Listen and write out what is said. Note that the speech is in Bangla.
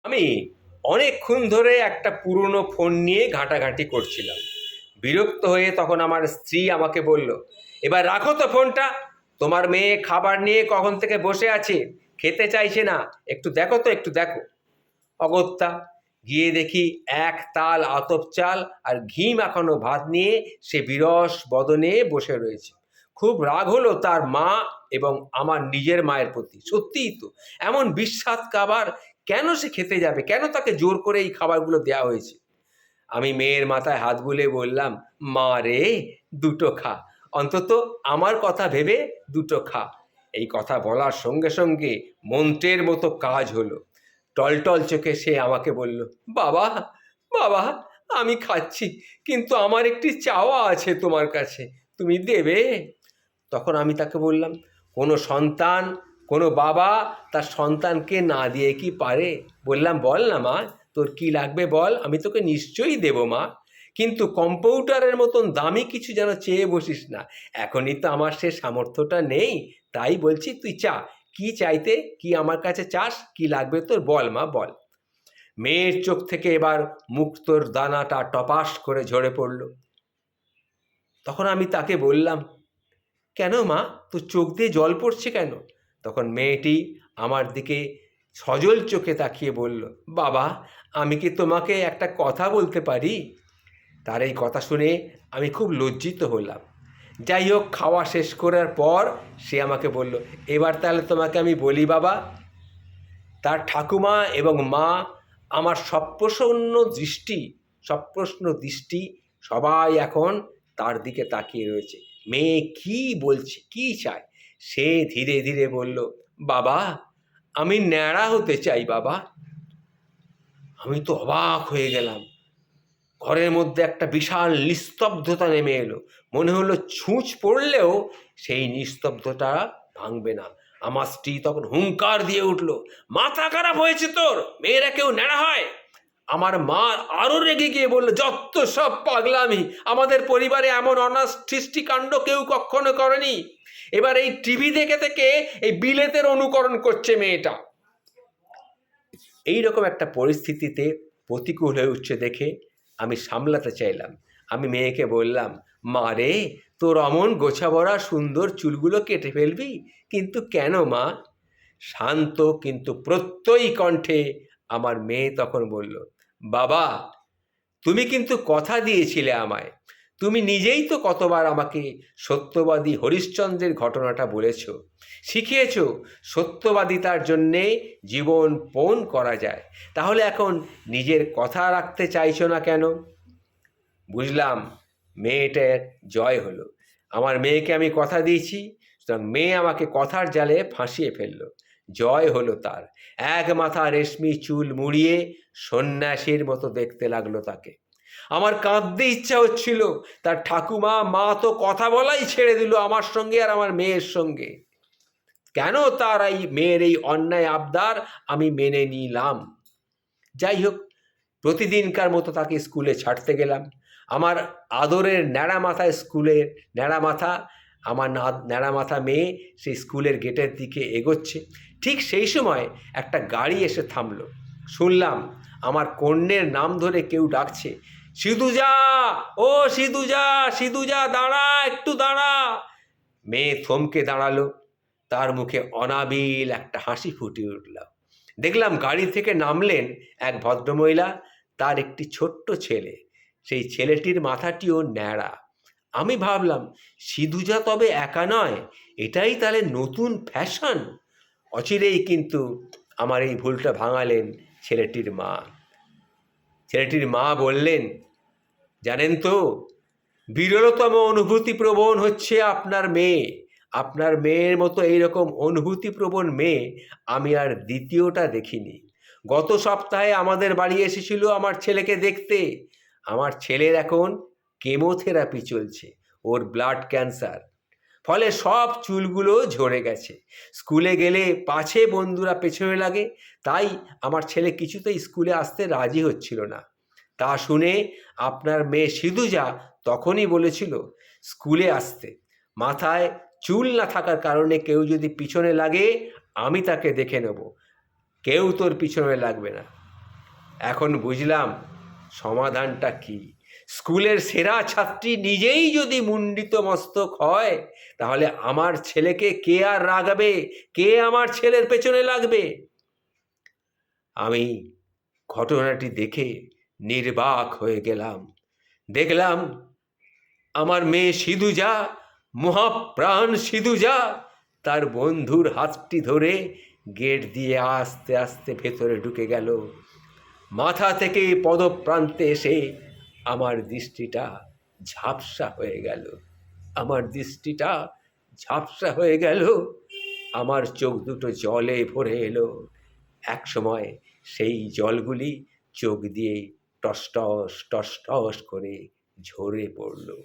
আমি অনেকক্ষণ ধরে একটা পুরনো ফোন নিয়ে ঘাঁটাঘাঁটি করছিলাম। বিরক্ত হয়ে তখন আমার স্ত্রী আমাকে বলল, এবার রাখো তো ফোনটা। তোমার মেয়ে খাবার নিয়ে কখন থেকে বসে আছে, খেতে চাইছে না, একটু দেখো তো, একটু দেখো। অগত্যা গিয়ে দেখি এক তাল আতপ চাল আর ঘি মাখানো ভাত নিয়ে সে বিরস বদনে বসে রয়েছে। খুব রাগ হলো তার মা এবং আমার নিজের মায়ের প্রতি। সত্যিই তো, এমন বিস্বাদ খাবার কেন সে খেতে যাবে, কেন তাকে জোর করে এই খাবারগুলো দেওয়া হয়েছে? আমি মেয়ের মাথায় হাত বুলিয়ে বললাম, মা রে, দুটো খা, অন্তত আমার কথা ভেবে দুটো খা। এই কথা বলার সঙ্গে সঙ্গে মন্ত্রের মতো কাজ হলো। টলটল চোখে সে আমাকে বলল, বাবা, বাবা, আমি খাচ্ছি, কিন্তু আমার একটি চাওয়া আছে তোমার কাছে, তুমি দেবে? তখন আমি তাকে বললাম, কোনো সন্তান, কোনো বাবা তার সন্তানকে না দিয়ে কি পারে? বললাম, বল না মা, তোর কি লাগবে বল, আমি তোকে নিশ্চয়ই দেবো মা, কিন্তু কম্পিউটারের মতন দামি কিছু যেন চেয়ে বসিস না। এখনই তো আমার সে সামর্থ্যটা নেই, তাই বলছি তুই চা, কি চাইতে, কি আমার কাছে চাস, কি লাগবে তোর, বল মা বল। মেয়ের চোখ থেকে এবার মুক্তোর দানাটা টপাস করে ঝরে পড়ল। তখন আমি তাকে বললাম, কেন মা, তোর চোখ দিয়ে জল পড়ছে কেন? তখন মেয়েটি আমার দিকে সজল চোখে তাকিয়ে বলল, বাবা, আমি কি তোমাকে একটা কথা বলতে পারি? তার এই কথা শুনে আমি খুব লজ্জিত হলাম। যাই হোক, খাওয়া শেষ করার পর সে আমাকে বলল, এবার তাহলে তোমাকে আমি বলি বাবা। তার ঠাকুমা এবং মা, আমার সপ্রশ্ন দৃষ্টি সবাই এখন তার দিকে তাকিয়ে রয়েছে। মেয়ে কি বলছে, কি চায়? সে ধীরে ধীরে বলল, বাবা, আমি ন্যাড়া হতে চাই বাবা। আমি তো অবাক হয়ে গেলাম। ঘরের মধ্যে একটা বিশাল নিস্তব্ধতা নেমে এলো। মনে হলো ছুঁচ পড়লেও সেই নিস্তব্ধতা ভাঙবে না। আমার স্ত্রী তখন হুংকার দিয়ে উঠল, মাথা খারাপ হয়েছে তোর, মেয়েরা কেউ ন্যাড়া হয়? আমার মা আরো রেগে গিয়ে বলল, যত সব পাগলামি, আমাদের পরিবারে এমন অনাসৃষ্টি কাণ্ড কেউ কখনো করেনি। এবার এই টিভি দেখে থেকে এই বিলেতের অনুকরণ করছে মেয়েটা। এইরকম একটা পরিস্থিতিতে প্রতিকূল হয়ে উঠছে দেখে আমি সামলাতে চাইলাম। আমি মেয়েকে বললাম, মা রে, তোর অমন গোছা ভরা সুন্দর চুলগুলো কেটে ফেলবি? কিন্তু কেন মা? শান্ত কিন্তু প্রত্যয়ী কণ্ঠে আমার মেয়ে তখন বলল, বাবা, তুমি কিন্তু কথা দিয়েছিলে আমায়। তুমি নিজেই তো কতবার আমাকে সত্যবাদী হরিশ্চন্দ্রের ঘটনাটা বলেছ, শিখিয়েছ সত্যবাদিতার জন্যে জীবন পণ করা যায়। তাহলে এখন নিজের কথা রাখতে চাইছো না কেন? বুঝলাম মেয়েটার জয় হলো। আমার মেয়েকে আমি কথা দিয়েছি, সুতরাং মেয়ে আমাকে কথার জালে ফাঁসিয়ে ফেললো। জয় হলো তার। এক মাথা রেশমি চুল মুড়িয়ে সন্ন্যাসীর মতো দেখতে লাগলো তাকে। আমার কাঁদতে ইচ্ছা হচ্ছিল। তার ঠাকুমা মা তো কথা বলাই ছেড়ে দিল আমার সঙ্গে আর আমার মেয়ের সঙ্গে। কেন তার এই মেয়ের এই অন্যায় আবদার আমি মেনে নিলাম। যাই হোক, প্রতিদিনকার মতো তাকে স্কুলে ছাড়তে গেলাম। আমার আদরের ন্যাড়া মাথা স্কুলের ন্যাড়া মাথা, আমার ন্যাড়া মাথা মেয়ে সেই স্কুলের গেটের দিকে এগোচ্ছে। ঠিক সেই সময় একটা গাড়ি এসে থামলো। শুনলাম আমার কন্যের নাম ধরে কেউ ডাকছে, সিধুজা, ও সিধুজা, সিধুজা, দাঁড়া, একটু দাঁড়া। মেয়ে থমকে দাঁড়ালো। তার মুখে অনাবিল একটা হাসি ফুটে উঠল। দেখলাম গাড়ি থেকে নামলেন এক ভদ্রমহিলা, তার একটি ছোট্ট ছেলে। সেই ছেলেটির মাথাটিও ন্যাড়া। আমি ভাবলাম, সিধুজা তবে একা নয়, এটাই তাহলে নতুন ফ্যাশন। অচিরেই কিন্তু আমার এই ভুলটা ভাঙালেন ছেলেটির মা। ছেলেটির মা বললেন, জানেন তো, বিরলতম অনুভূতিপ্রবণ হচ্ছে আপনার মেয়ে। আপনার মেয়ের মতো এইরকম অনুভূতিপ্রবণ মেয়ে আমি আর দ্বিতীয়টা দেখিনি। গত সপ্তাহে আমাদের বাড়ি এসেছিল আমার ছেলেকে দেখতে। আমার ছেলের এখন কেমোথেরাপি চলছে, ওর ব্লাড ক্যান্সার, ফলে সব চুলগুলো ঝরে গেছে। স্কুলে গেলে পাছে বন্ধুরা পেছনে লাগে, তাই আমার ছেলে কিছুতেই স্কুলে আসতে রাজি হচ্ছিল না। তা শুনে আপনার মেয়ে সিধুজা তখনই বলেছিল স্কুলে আসতে। মাথায় চুল না থাকার কারণে কেউ যদি পিছনে লাগে আমি তাকে দেখে নেব, কেউ তোর পিছনে লাগবে না। এখন বুঝলাম সমাধানটা কি। স্কুলের সেরা ছাত্রী নিজেই যদি মুণ্ডিত মস্তক হয়, তাহলে আমার ছেলেকে কে আর রাগাবে? কে আমার ছেলের পেছনে লাগবে? আমি ঘটনাটি দেখে নির্বাক হয়ে গেলাম। দেখলাম আমার মেয়ে সিধুজা, মহাপ্রাণ সিধুজা, তার বন্ধুর হাতটি ধরে গেট দিয়ে আস্তে আস্তে ভেতরে ঢুকে গেল। মাথা থেকে পদপ্রান্তে এসে আমার দৃষ্টিটা ঝাপসা হয়ে গেল। আমার দৃষ্টিটা ঝাপসা হয়ে গেল। আমার চোখ দুটো জলে ভরে এলো। এক সময় সেই জলগুলি চোখ দিয়ে টস টস টস টস করে ঝরে পড়ল।